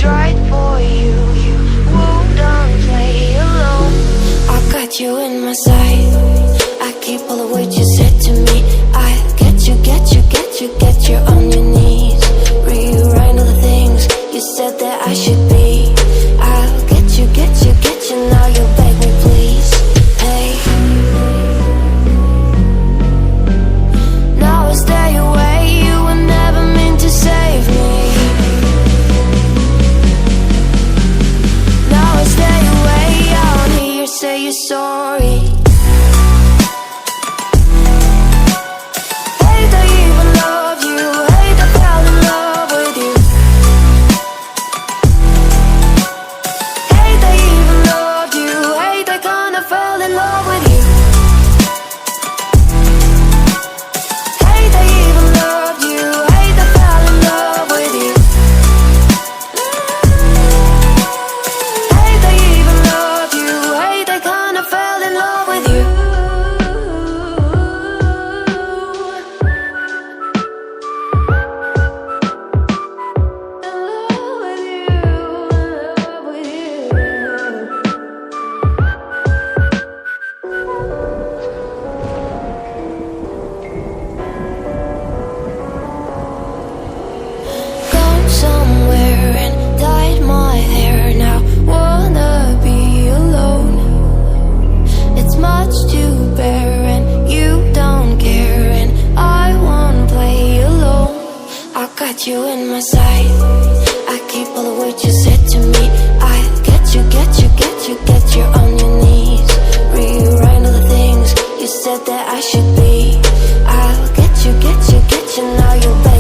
right for you. You wouldn't play alone. I got you in my sight. I keep all the words you said to me. I get you, get you, get you, get you on your knees. Rewrite all the things you said that I should be. I'll get you, get you, get you. Now you beg me please. Hey, now I stay away. You were never meant to save me. Now I stay away. I don't hear you say you're sorry. Hate I even love you. Hate I fell in love with you. Hate I even loved you. Hate I kinda fell in love with you. Hate I even loved you. Hate I fell in love with you. Hate I even loved you. Hate I kinda fell in love with you. Gone somewhere and dyed my hair now. Wanna be alone. It's much to bear and you don't care, and I won't play alone. I got you in my sight. I keep all the words you said to me. I get you, get you, get you, get you on your knees. Rewrite all the things you said that I should be. I'll get you, get you, get you. Now you're back.